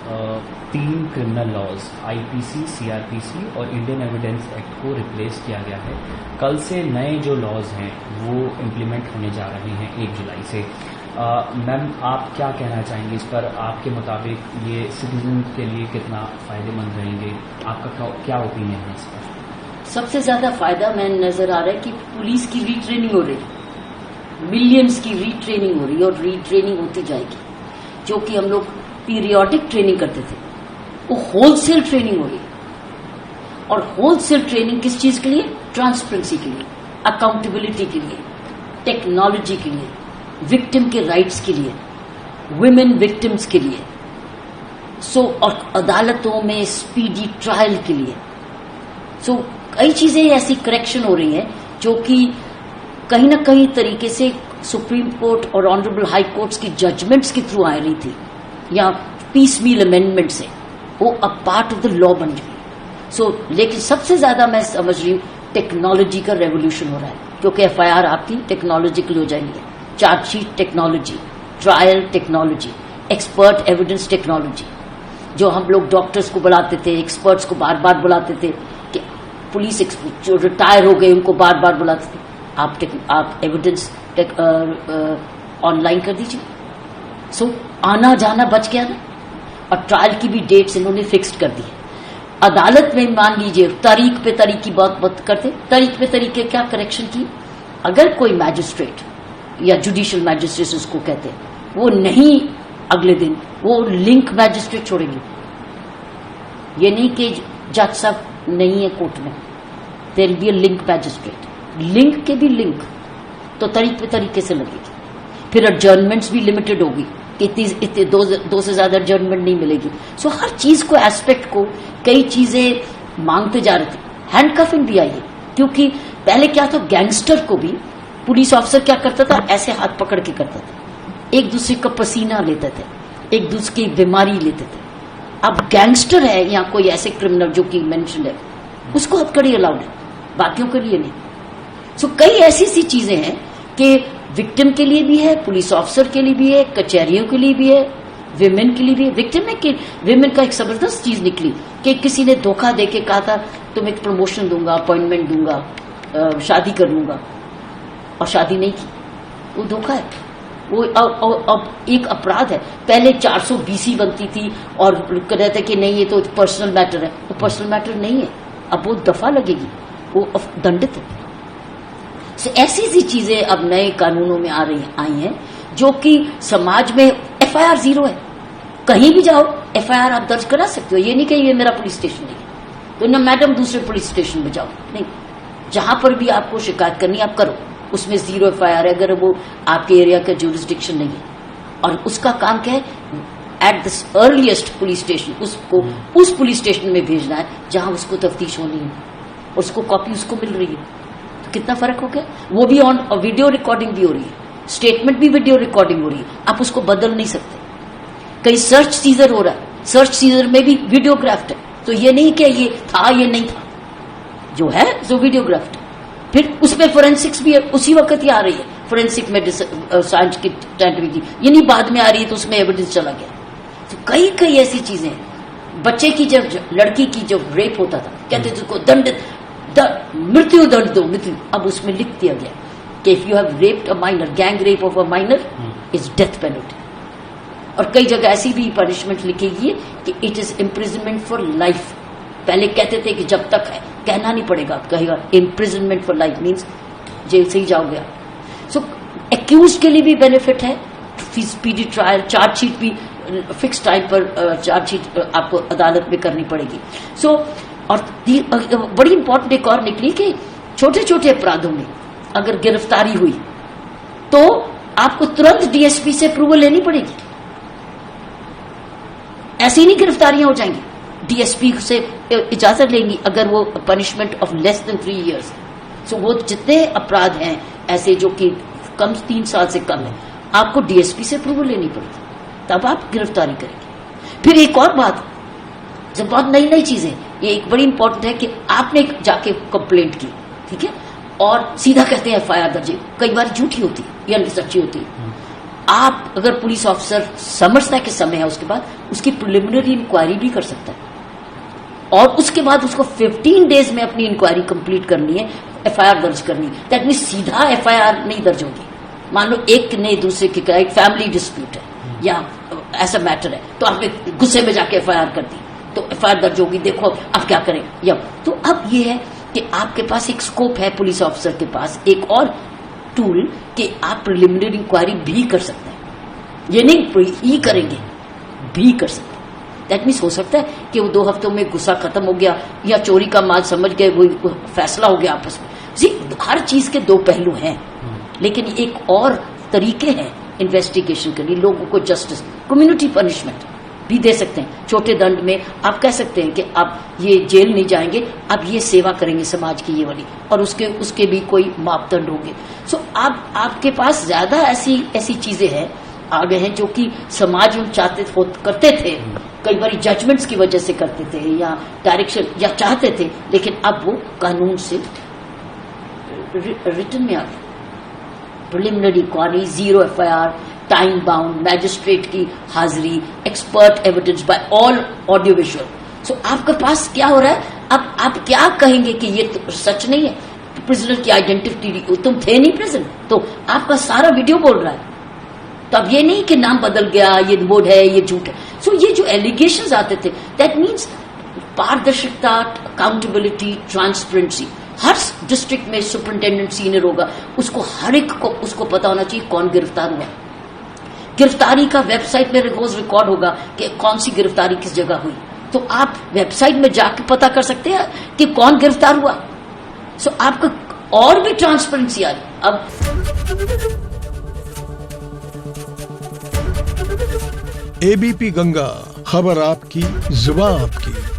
तीन criminal laws IPC, CrPC और Indian evidence act को रिप्लेस किया गया है। कल से नए जो लॉज हैं वो इम्प्लीमेंट होने जा रहे हैं 1 जुलाई से। मैम, आप क्या कहना चाहेंगे इस पर? आपके मुताबिक ये सिटीजन के लिए कितना फायदेमंद रहेंगे? आपका क्या ओपिनियन है इस पर? सबसे ज्यादा फायदा मैंने नजर आ रहा है कि पुलिस की रीट्रेनिंग हो रही है, मिलियंस की रीट्रेनिंग हो रही है और रीट्रेनिंग होती जाएगी। जो कि हम लोग पीरियोडिक ट्रेनिंग करते थे वो होलसेल ट्रेनिंग हो रही है। और होलसेल ट्रेनिंग किस चीज के लिए? ट्रांसपेरेंसी के लिए, अकाउंटेबिलिटी के लिए, टेक्नोलॉजी के लिए, विक्टिम के राइट्स के लिए, वुमेन विक्टिम्स के लिए, और अदालतों में स्पीडी ट्रायल के लिए। कई चीजें ऐसी करेक्शन हो रही हैं जो कि कहीं ना कहीं तरीके से सुप्रीम कोर्ट और ऑनरेबल हाई कोर्ट्स की जजमेंट्स के थ्रू आ रही थी या पीसमील अमेंडमेंट से, वो अब पार्ट ऑफ द लॉ बन गई। लेकिन सबसे ज्यादा मैं समझ रही हूँ टेक्नोलॉजी का रेवोल्यूशन हो रहा है, क्योंकि एफआईआर आपकी टेक्नोलॉजिकल हो जाएंगे, chargesheet technology, trial technology, expert evidence technology. जो हम लोग डॉक्टर्स को बुलाते थे, एक्सपर्ट्स को बार बार बुलाते थे, कि पुलिस जो रिटायर हो गए उनको बार बार बुलाते थे, आप एविडेंस ऑनलाइन कर दीजिए। आना जाना बच गया ना। और ट्रायल की भी डेट्स इन्होंने फिक्स्ड कर दी है। अदालत में मान लीजिए तारीख पे तारीख की बात करते, तारीख पे तारीख के क्या करेक्शन की? अगर कोई मैजिस्ट्रेट या जुडिशियल मैजिस्ट्रेट उसको कहते हैं, वो नहीं अगले दिन वो लिंक मैजिस्ट्रेट छोड़ेंगे। ये नहीं कि जज साहब नहीं है कोर्ट में, there will be a link magistrate. Link के भी लिंक तो तारीख पे तरीके से लगेगी। फिर एडजर्नमेंट्स भी लिमिटेड होगी कि इतने दो से ज्यादा एडजर्नमेंट नहीं मिलेगी। हर चीज को, एस्पेक्ट को, कई चीजें मांगते जा रहे थे। हैंडकफिंग भी आई है, क्योंकि पहले क्या था, गैंगस्टर को भी पुलिस ऑफिसर क्या करता था, ऐसे हाथ पकड़ के करता था, एक दूसरे का पसीना लेते थे, एक दूसरे की बीमारी लेते थे। अब गैंगस्टर है या कोई ऐसे क्रिमिनल जो कि मेंशन है, उसको हथकड़ी अलाउड है, बाकियों के लिए नहीं। कई ऐसी सी चीजें हैं कि विक्टिम के लिए भी है, पुलिस ऑफिसर के लिए भी है, कचहरियों के लिए भी है, विमेन के लिए भी है। विक्टिम में कि विमेन का एक जबरदस्त चीज निकली कि किसी ने धोखा देके कहा था तुम एक प्रमोशन दूंगा, अपॉइंटमेंट दूंगा, शादी कर लूंगा, और शादी नहीं की। वो धोखा है, वो अब एक अपराध है। पहले 420 बनती थी और कहते कि नहीं ये तो पर्सनल मैटर है, वो पर्सनल मैटर नहीं है, अब वो दफा लगेगी, वो दंडित है। ऐसी सी चीजें अब नए कानूनों में आई हैं जो कि समाज में एफआईआर 0 है। कहीं भी जाओ एफआईआर आप दर्ज करा सकते हो, ये नहीं कि ये मेरा पुलिस स्टेशन नहीं है तो ना मैडम दूसरे पुलिस स्टेशन में जाओ, नहीं, जहां पर भी आपको शिकायत करनी आप करो, उसमें 0 एफआईआर है अगर वो आपके एरिया का जुरिस्डिक्शन नहीं है। और उसका काम क्या है, at the earliest police station उसको उस पुलिस स्टेशन में भेजना है जहां उसको तफ्तीश होनी है, और उसको कॉपी उसको मिल रही है। तो कितना फर्क हो गया। वो भी ऑन वीडियो रिकॉर्डिंग भी हो रही है, स्टेटमेंट भी वीडियो रिकॉर्डिंग हो रही है, आप उसको बदल नहीं सकते। कहीं सर्च सीजर हो रहा है, सर्च सीजर में भी वीडियोग्राफ्ड है, तो ये नहीं कि ये था ये नहीं था, जो है जो वीडियोग्राफ्ड है। फिर उसमें फोरेंसिक्स भी उसी वक्त ही आ रही है, फोरेंसिक मेडिसिन साइंस की टेक्नोलॉजी, ये नहीं बाद में आ रही है तो उसमें एविडेंस चला गया। तो कई ऐसी चीजें, बच्चे की जब लड़की की जब रेप होता था कहते थे उसको दंडित मृत्यु दंड दो, मृत्यु। अब उसमें लिख दिया गया कि if you have raped a minor, gang rape of a minor is death penalty. और कई जगह ऐसी भी पनिशमेंट लिखेगी कि it is imprisonment for life. पहले कहते थे कि जब तक है, कहना नहीं पड़ेगा, कहेगा imprisonment for life means jail से ही जाओगे आप। एक्यूज के लिए भी बेनिफिट है, स्पीडी ट्रायल, चार्जशीट भी फिक्स टाइम पर चार्जशीट आपको अदालत में करनी पड़ेगी। और बड़ी इंपॉर्टेंट एक और निकली कि छोटे छोटे अपराधों में अगर गिरफ्तारी हुई तो आपको तुरंत डीएसपी से अप्रूवल लेनी पड़ेगी। ऐसी नहीं गिरफ्तारियां हो जाएंगी, डीएसपी से इजाजत लेंगी अगर वो punishment of less than 3 years। वो जितने अपराध हैं ऐसे जो कि कम 3 साल से कम है, आपको डीएसपी से अप्रूवल लेनी पड़ेगी, तब आप गिरफ्तारी करेंगे। फिर एक और बात, जब बहुत नई चीजें, ये एक बड़ी इंपॉर्टेंट है कि आपने जाके कंप्लेंट की, ठीक है, और सीधा कहते हैं एफआईआर दर्ज, कई बार झूठी होती है या सच्ची होती है। आप अगर पुलिस ऑफिसर समझता है कि समय है, उसके बाद उसकी प्रिलिमिनरी इंक्वायरी भी कर सकता है और उसके बाद उसको 15 डेज में अपनी इंक्वायरी कंप्लीट करनी है, एफआईआर दर्ज करनी है। दैट मीन्स सीधा एफआईआर नहीं दर्ज होगी। मान लो एक ने दूसरे के एक फैमिली डिस्प्यूट है या ऐसा मैटर है, तो आपने गुस्से में जाके एफआईआर कर दी, तो एफआईआर दर्ज होगी, देखो अब क्या करें। या तो अब ये है कि आपके पास एक स्कोप है, पुलिस ऑफिसर के पास एक और टूल कि आप प्रिलिमिनरी इंक्वायरी भी कर सकते हैं। ये नहीं ही करेंगे, भी कर सकते हैं। दैट मीन्स हो सकता है कि वो 2 हफ्तों में गुस्सा खत्म हो गया या चोरी का माल समझ गए, वो फैसला हो गया आपस में। जी, हर चीज के 2 पहलू हैं, लेकिन एक और तरीके हैं इन्वेस्टिगेशन के लिए। लोगों को जस्टिस, कम्युनिटी पनिशमेंट भी दे सकते हैं। छोटे दंड में आप कह सकते हैं कि आप ये जेल नहीं जाएंगे, आप ये सेवा करेंगे समाज की ये वाली, और उसके भी कोई मापदंड होंगे। सो आपके पास ज्यादा ऐसी चीजें हैं आ गए हैं जो कि समाज में करते थे, कई बार जजमेंट्स की वजह से करते थे या डायरेक्शन या चाहते थे, लेकिन अब वो कानून से रिटन में आ गए। Preliminary inquiry, 0 FIR, time bound, magistrate की हाजिरी, expert evidence by all audio visual. So आपके पास क्या हो रहा है, अब आप क्या कहेंगे कि ये तो सच नहीं है, प्रिजनर की आइडेंटिटी, तुम थे नहीं प्रिजन, तो आपका सारा वीडियो बोल रहा है। तो अब ये नहीं कि नाम बदल गया, ये बोर्ड है, ये झूठ है। सो ये जो एलिगेशंस आते थे, दैट मीन्स पारदर्शिता, अकाउंटेबिलिटी, ट्रांसपेरेंसी। हर डिस्ट्रिक्ट में सुपरिंटेंडेंट सीनियर होगा, उसको हर एक को उसको पता होना चाहिए कौन गिरफ्तार हुआ। गिरफ्तारी का वेबसाइट में रोज रिकॉर्ड होगा कि कौन सी गिरफ्तारी किस जगह हुई, तो आप वेबसाइट में जाके पता कर सकते हैं कि कौन गिरफ्तार हुआ। सो आपका और भी ट्रांसपेरेंसी आ रही। अब एबीपी गंगा, खबर आपकी, जुबान आपकी।